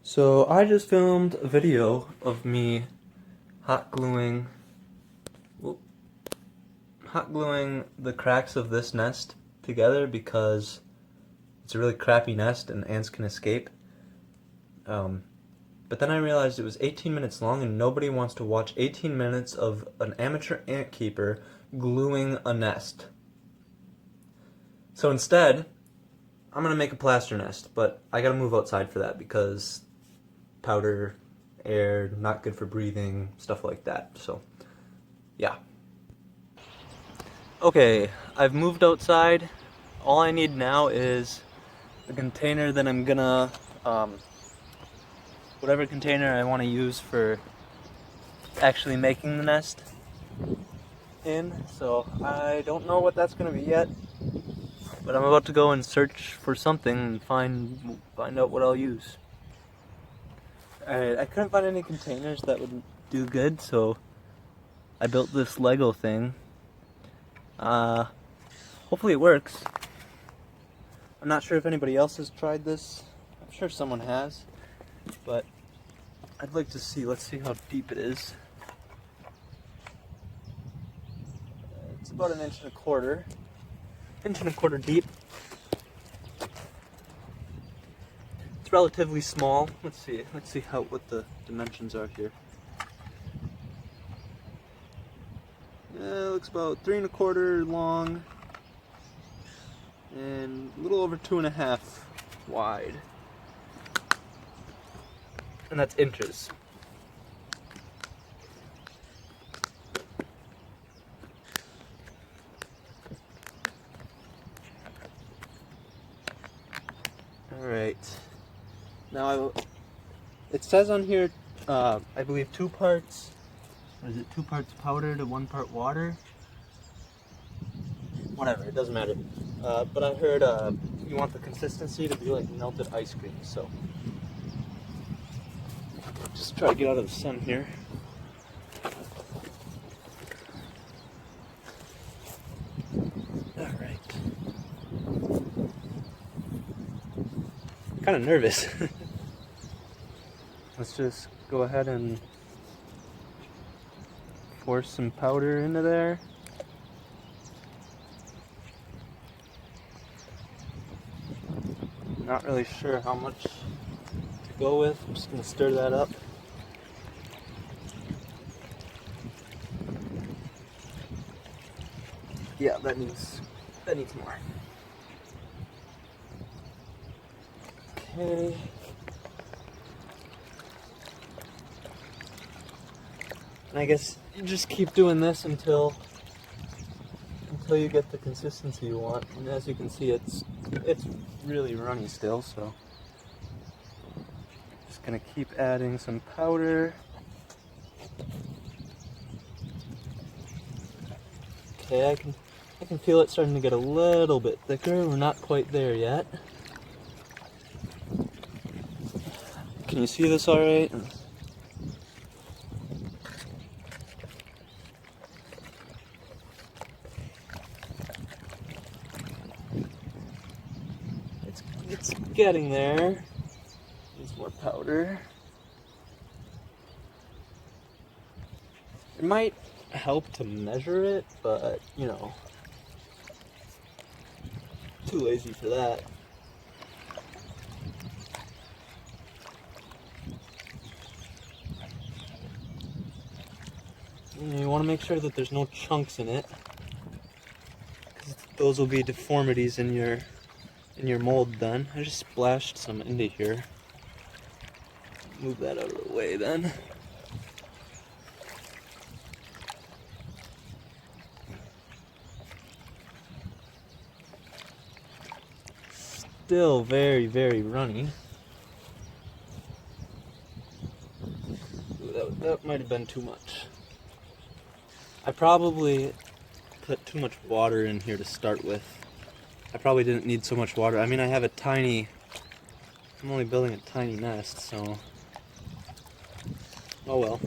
So I just filmed a video of me hot gluing, whoop, hot gluing the cracks of this nest together because it's a really crappy nest and ants can escape. But then I realized it was 18 minutes long and nobody wants to watch 18 minutes of an amateur ant keeper gluing a nest. So instead, I'm gonna make a plaster nest, but I gotta move outside for that because powder, air, not good for breathing, stuff like that. So, yeah. Okay, I've moved outside. All I need now is the container that I'm gonna, whatever container I want to use for actually making the nest in. So I don't know what that's gonna be yet, but I'm about to go and search for something and find out what I'll use. Alright, I couldn't find any containers that would do good, so I built this Lego thing. Hopefully it works. I'm not sure if anybody else has tried this. I'm sure someone has, but I'd like to see. Let's see how deep it is. It's about 1.25 inches deep. It's relatively small. Let's see what the dimensions are here. It looks about 3.25 long and a little over 2.5 wide. And that's inches. Alright. Now, it says on here, I believe 2 parts, or is it 2 parts powder to 1 part water? Whatever, it doesn't matter. But I heard you want the consistency to be like melted ice cream, so just try to get out of the sun here. Alright. Kind of nervous. Let's just go ahead and force some powder into there. Not really sure how much to go with. I'm just going to stir that up. Yeah, that needs more. Okay. And I guess you just keep doing this until you get the consistency you want. And as you can see, it's really runny still, so just gonna keep adding some powder. Okay, I can feel it starting to get a little bit thicker. We're not quite there yet. Can you see this all right? It's getting there. Needs more powder. It might help to measure it, but you know, too lazy for that. You want to make sure that there's no chunks in it, because those will be deformities in your mold then. I just splashed some into here. Move that out of the way then. Still very, very runny. Ooh, that might have been too much. I probably put too much water in here to start with. I probably didn't need so much water. I mean, I'm only building a tiny nest, so, oh well.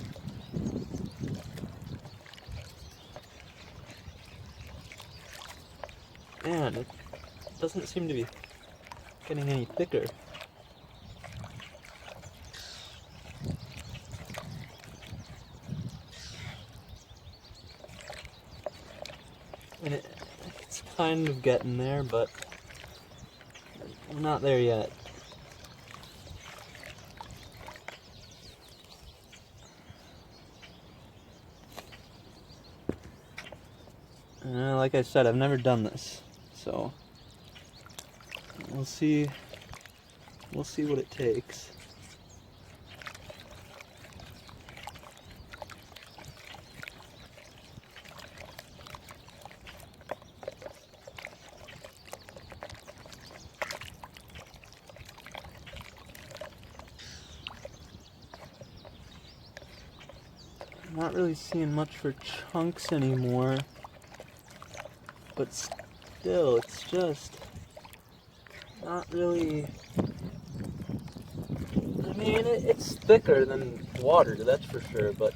Man, it doesn't seem to be getting any thicker. kind of getting there, but I'm not there yet. Like I said, I've never done this, so we'll see. We'll see what it takes. I'm not really seeing much for chunks anymore, but still, it's just not really. I mean, it's thicker than water, that's for sure, but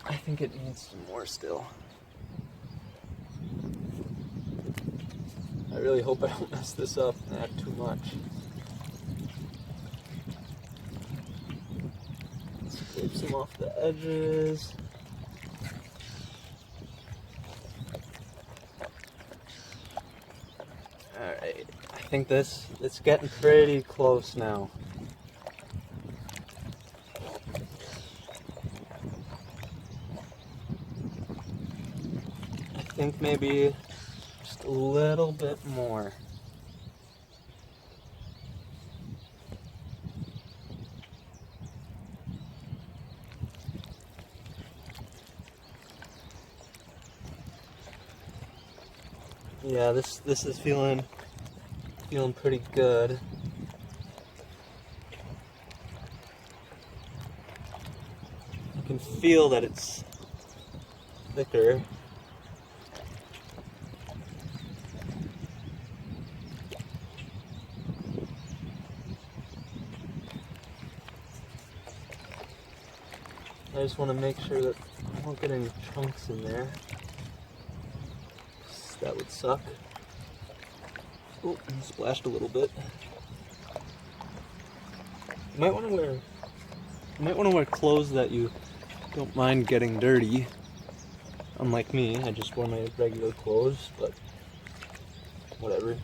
I think it needs some more still. I really hope I don't mess this up and add too much. Scrape some off the edges. Alright, I think it's getting pretty close now. I think maybe just a little bit more. Yeah, this is feeling pretty good. I can feel that it's thicker. I just want to make sure that I don't get any chunks in there. That would suck. Oh, splashed a little bit. You might want to wear clothes that you don't mind getting dirty. Unlike me, I just wore my regular clothes, but whatever.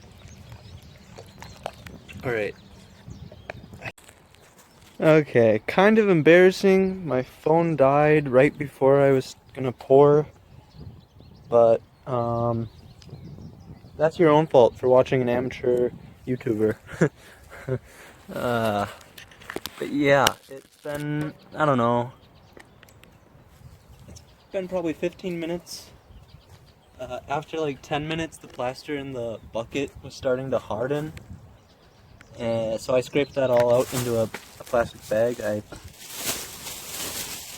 Alright. Okay, kind of embarrassing. My phone died right before I was gonna pour, but that's your own fault for watching an amateur YouTuber. But yeah, it's been, I don't know, it's been probably 15 minutes. After like 10 minutes, the plaster in the bucket was starting to harden. So I scraped that all out into a plastic bag.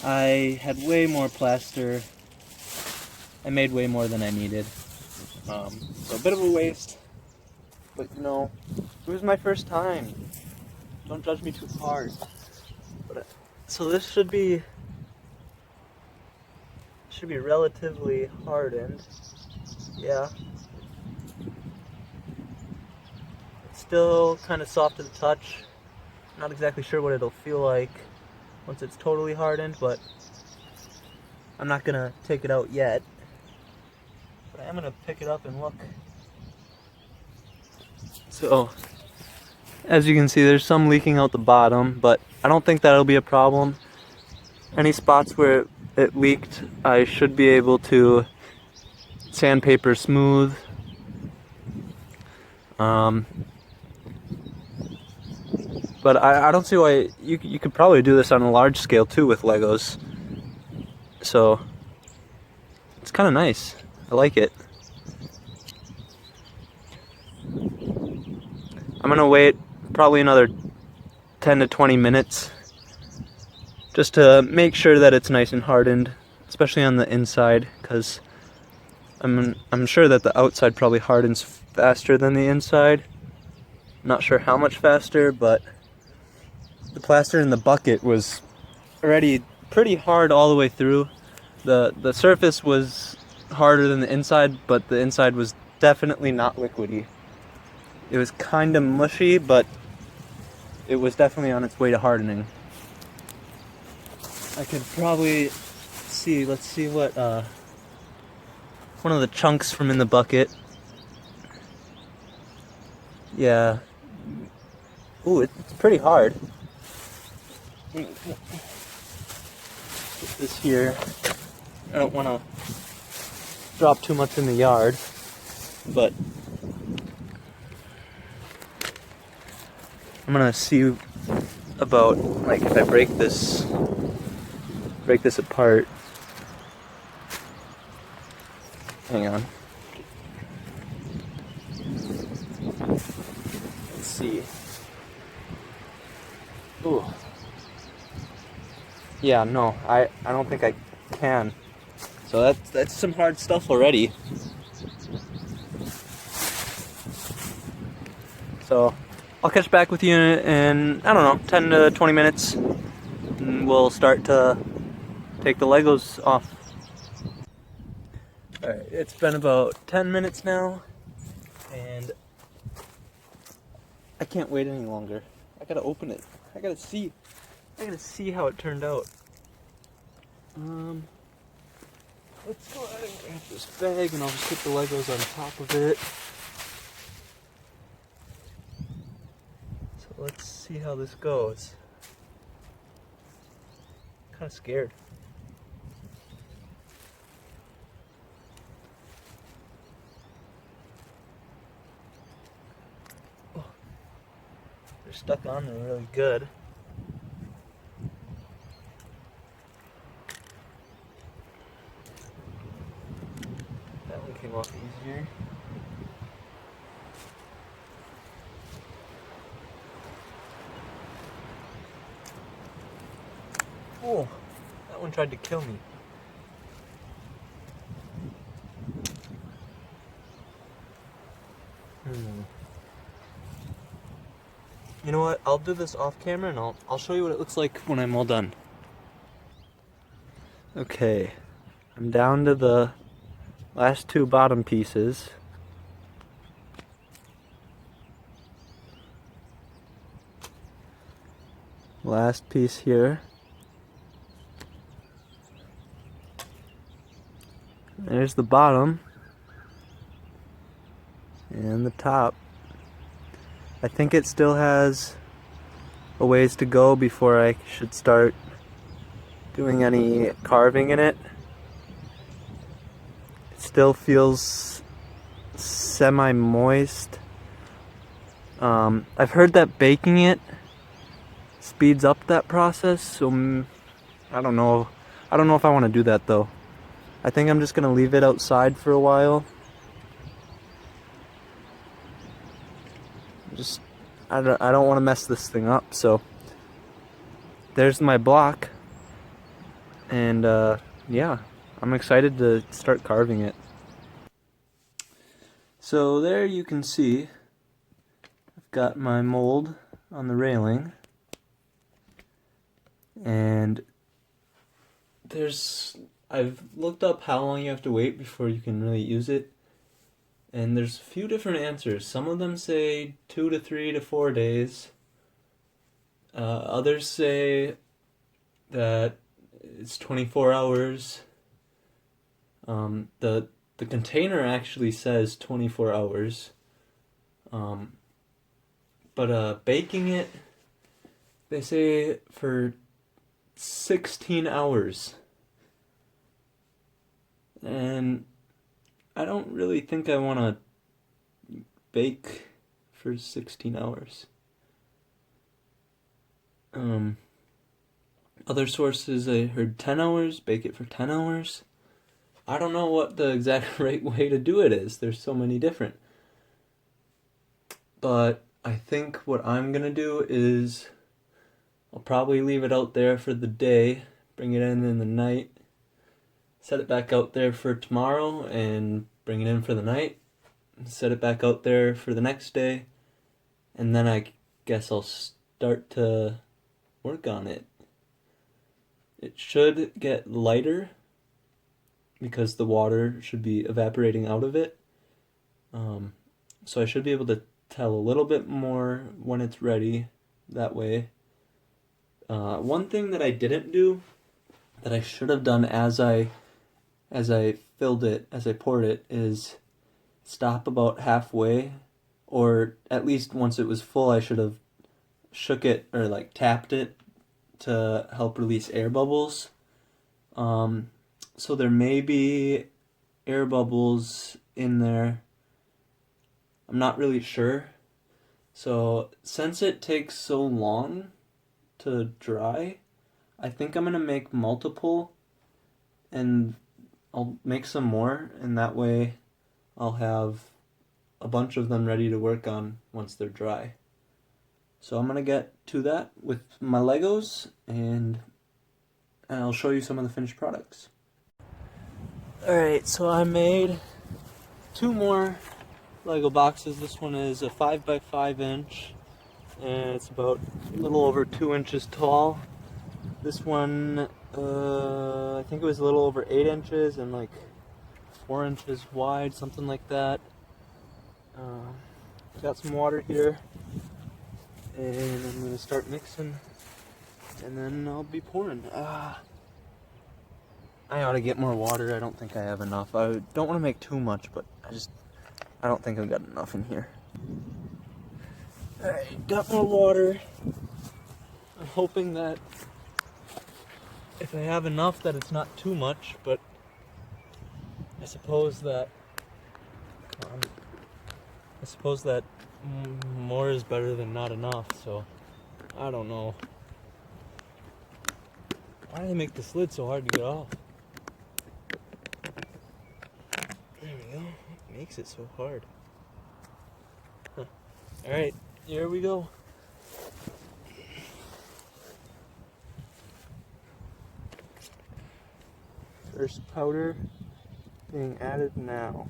I had way more plaster. I made way more than I needed. So a bit of a waste, but you know, it was my first time. Don't judge me too hard. But so this should be relatively hardened. Yeah. It's still kind of soft to the touch. Not exactly sure what it'll feel like once it's totally hardened, but I'm not gonna take it out yet. But I am gonna pick it up and look. So, as you can see, there's some leaking out the bottom, but I don't think that'll be a problem. Any spots where it leaked, I should be able to sandpaper smooth. But I don't see why you could probably do this on a large scale too with Legos. So it's kind of nice. I like it. I'm gonna wait probably another 10 to 20 minutes just to make sure that it's nice and hardened, especially on the inside, because I'm sure that the outside probably hardens faster than the inside. Not sure how much faster, but the plaster in the bucket was already pretty hard all the way through. The surface was harder than the inside, but the inside was definitely not liquidy. It was kind of mushy, but it was definitely on its way to hardening. I could probably see, let's see what one of the chunks from in the bucket. Yeah. Ooh, it's pretty hard. Put this here. I don't want to drop too much in the yard, but I'm gonna see about, like, if I break this apart. Hang on. Let's see. Ooh. Yeah, no, I don't think I can. So that's some hard stuff already. So I'll catch back with you in, I don't know, 10 to 20 minutes. And we'll start to take the Legos off. Alright, it's been about 10 minutes now, and I can't wait any longer. I gotta open it. I gotta see how it turned out. Let's go ahead and grab this bag, and I'll just put the Legos on top of it. So let's see how this goes. I'm kinda scared. Oh, they're stuck on there really good. That one came off easier. Oh, that one tried to kill me. You know what? I'll do this off camera, and I'll show you what it looks like when I'm all done. Okay, I'm down to the last two bottom pieces. Last piece here. There's the bottom. And the top. I think it still has a ways to go before I should start doing any carving in it. It still feels semi-moist. I've heard that baking it speeds up that process, so I don't know. I don't know if I want to do that though. I think I'm just gonna leave it outside for a while. I don't want to mess this thing up, so there's my block, and yeah, I'm excited to start carving it. So there you can see I've got my mold on the railing, and I've looked up how long you have to wait before you can really use it. And there's a few different answers. Some of them say 2 to 3 to 4 days. Others say that it's 24 hours. The container actually says 24 hours. But baking it, they say for 16 hours. And I don't really think I want to bake for 16 hours. Other sources, I heard 10 hours, bake it for 10 hours. I don't know what the exact right way to do it is. There's so many different. But I think what I'm going to do is I'll probably leave it out there for the day, bring it in the night, set it back out there for tomorrow, and bring it in for the night, set it back out there for the next day, and then I guess I'll start to work on it. It should get lighter because the water should be evaporating out of it. So I should be able to tell a little bit more when it's ready that way. One thing that I didn't do that I should have done as I as I poured it, is stop about halfway, or at least once it was full, I should have shook it or like tapped it to help release air bubbles. So there may be air bubbles in there. I'm not really sure. So since it takes so long to dry, I think I'm gonna make multiple, and I'll make some more, and that way I'll have a bunch of them ready to work on once they're dry. So I'm gonna get to that with my Legos, and I'll show you some of the finished products. Alright, so I made 2 more Lego boxes. This one is a 5x5 inch, and it's about a little over 2 inches tall. This one, I think it was a little over 8 inches and like 4 inches wide, something like that. Got some water here, and I'm gonna start mixing, and then I'll be pouring. I ought to get more water. I don't think I have enough. I don't want to make too much, but I don't think I've got enough in here. Alright, got more water. I'm hoping that if I have enough that it's not too much, but I suppose that more is better than not enough, so I don't know. Why do they make this lid so hard to get off? There we go. What makes it so hard? Huh. Alright, here we go. First powder being added now.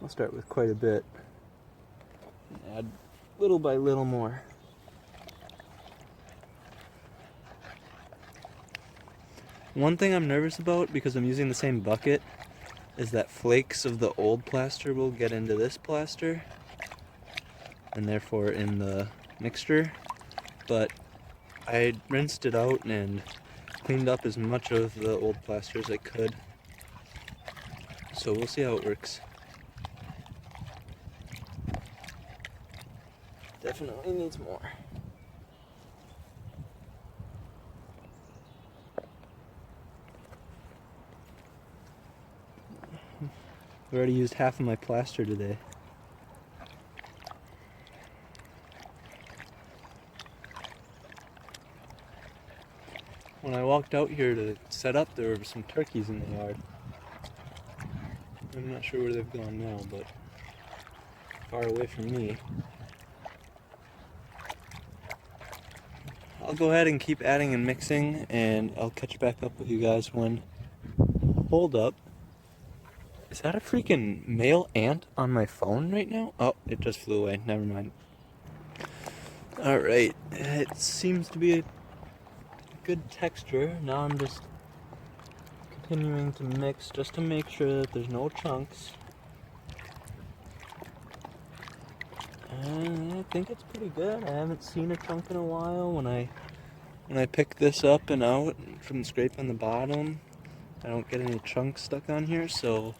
I'll start with quite a bit and add little by little more. One thing I'm nervous about, because I'm using the same bucket, is that flakes of the old plaster will get into this plaster and therefore in the mixture, but I rinsed it out and cleaned up as much of the old plaster as I could, so we'll see how it works. Definitely needs more. I already used half of my plaster today. When I walked out here to set up, there were some turkeys in the yard. I'm not sure where they've gone now, but far away from me. I'll go ahead and keep adding and mixing, and I'll catch back up with you guys when... Hold up. Is that a freaking male ant on my phone right now? Oh, it just flew away. Never mind. Alright, it seems to be a good texture. Now I'm just continuing to mix just to make sure that there's no chunks. And I think it's pretty good. I haven't seen a chunk in a while. When I pick this up and out from the scrape on the bottom, I don't get any chunks stuck on here, so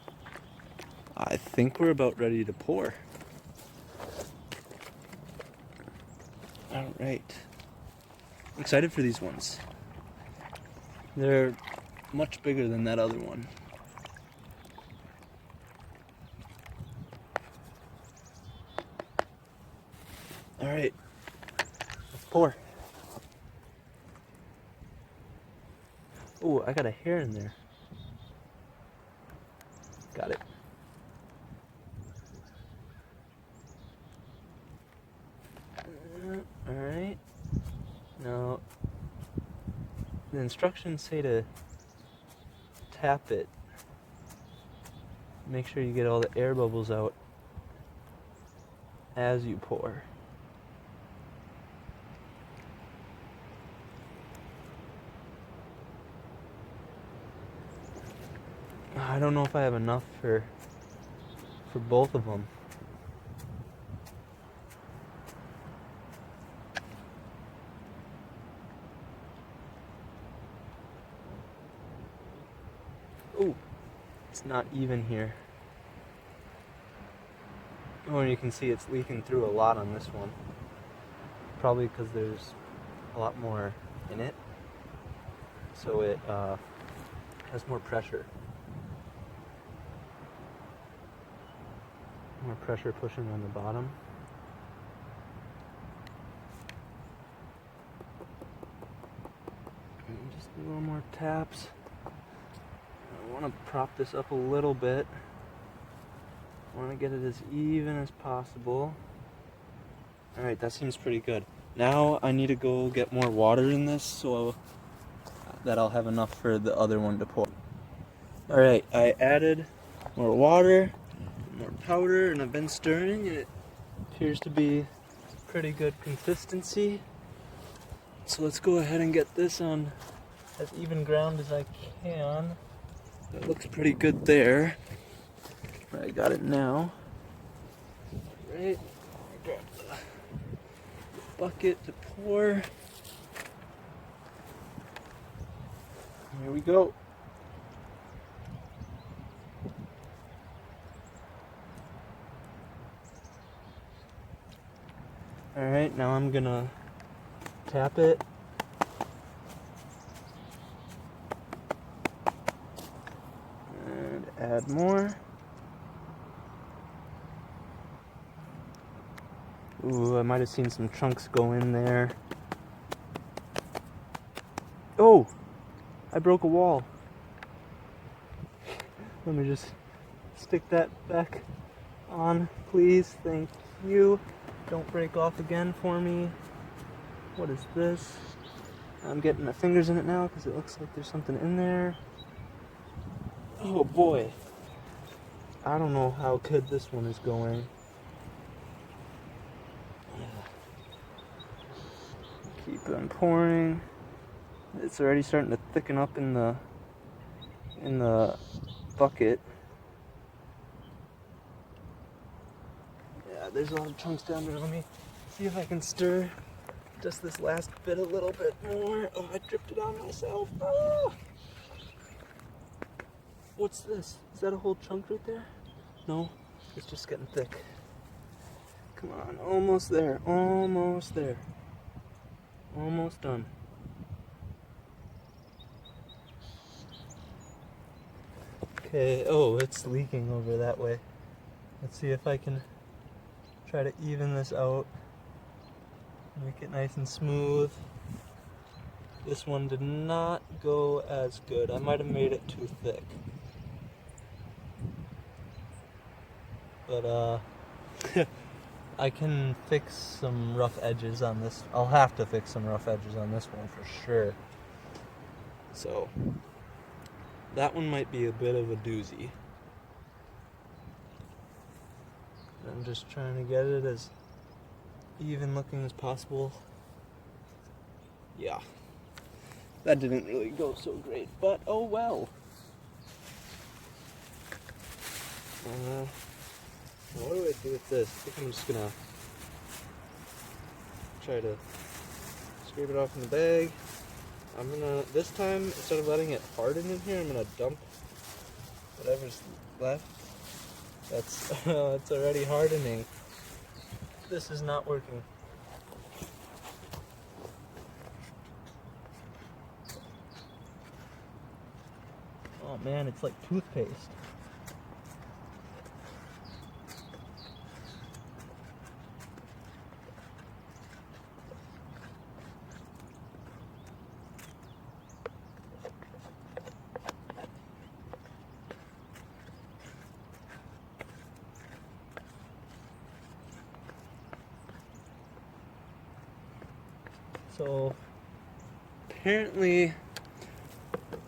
I think we're about ready to pour. Alright. I'm excited for these ones. They're much bigger than that other one. Alright. Let's pour. Oh, I got a hair in there. Got it. Alright. Now, the instructions say to tap it. Make sure you get all the air bubbles out as you pour. I don't know if I have enough for both of them. It's not even here. Oh, and you can see it's leaking through a lot on this one. Probably because there's a lot more in it. So it has more pressure. More pressure pushing on the bottom. And just a little more taps. I want to prop this up a little bit. I want to get it as even as possible. Alright, that seems pretty good. Now I need to go get more water in this so that I'll have enough for the other one to pour. Alright, I added more water, more powder, and I've been stirring, and it appears to be pretty good consistency. So let's go ahead and get this on as even ground as I can. That looks pretty good there. I got it now. Right, I grab the bucket to pour. Here we go. Alright, now I'm gonna tap it. And add more. Ooh, I might have seen some chunks go in there. Oh! I broke a wall. Let me just stick that back on, please. Thank you. Don't break off again for me. What is this? I'm getting my fingers in it now because it looks like there's something in there. Oh boy. I don't know how good this one is going. Keep on pouring. It's already starting to thicken up in the bucket. Yeah, there's a lot of chunks down there. Let me see if I can stir just this last bit a little bit more. Oh, I dripped it on myself. Ah! What's this? Is that a whole chunk right there? No, it's just getting thick. Come on, almost there, almost there. Almost done. Okay, oh, it's leaking over that way. Let's see if I can try to even this out. Make it nice and smooth. This one did not go as good. I might have made it too thick. But, I can fix some rough edges on this. I'll have to fix some rough edges on this one for sure. So, that one might be a bit of a doozy. I'm just trying to get it as even looking as possible. Yeah, that didn't really go so great, but oh well. What do I do with this? I think I'm just gonna try to scrape it off in the bag. I'm gonna, this time, instead of letting it harden in here, I'm gonna dump whatever's left. That's, it's already hardening. This is not working. Oh man, it's like toothpaste. So apparently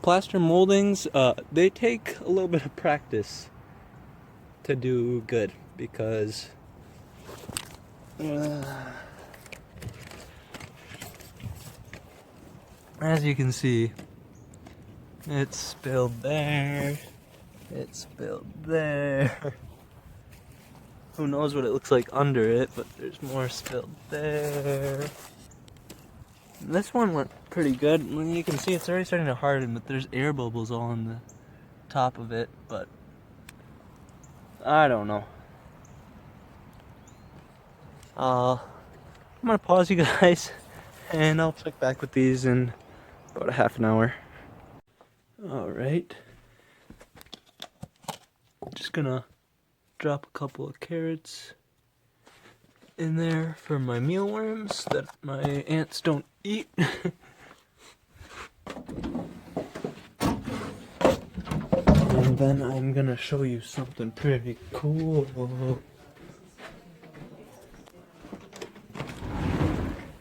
plaster moldings, they take a little bit of practice to do good, because as you can see, it's spilled there, it's spilled there. Who knows what it looks like under it, but there's more spilled there. This one went pretty good. You can see it's already starting to harden, but there's air bubbles all on the top of it. But I don't know. I'm gonna pause you guys and I'll check back with these in about a half an hour. Alright. Just gonna drop a couple of carrots in there for my mealworms that my ants don't eat. And then I'm gonna show you something pretty cool.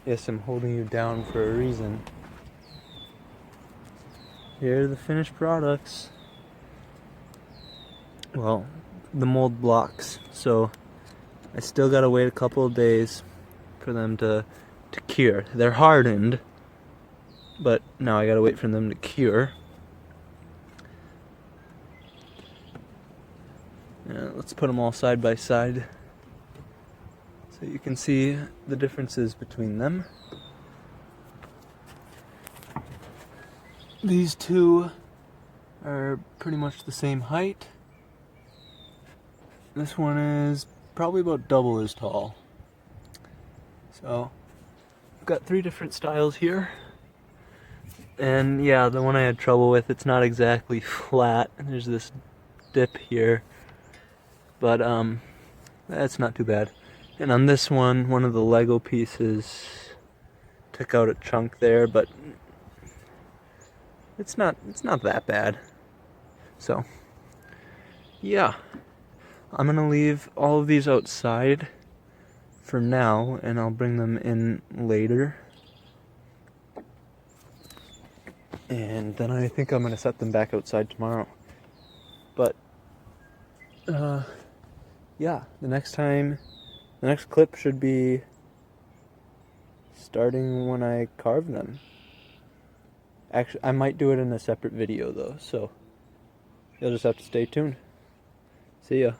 Yes, I'm holding you down for a reason. Here are the finished products. Well, the mold blocks. So I still gotta wait a couple of days for them to cure. They're hardened, but now I gotta wait for them to cure. Let's put them all side by side so you can see the differences between them. These two are pretty much the same height. This one is probably about double as tall. So I've got 3 different styles here. And yeah, the one I had trouble with, it's not exactly flat. There's this dip here. But that's not too bad. And on this one of the Lego pieces took out a chunk there, but it's not that bad. So yeah, I'm gonna leave all of these outside for now, and I'll bring them in later. And then I think I'm gonna set them back outside tomorrow. But yeah, the next clip should be starting when I carve them. Actually, I might do it in a separate video though, so you'll just have to stay tuned. See ya.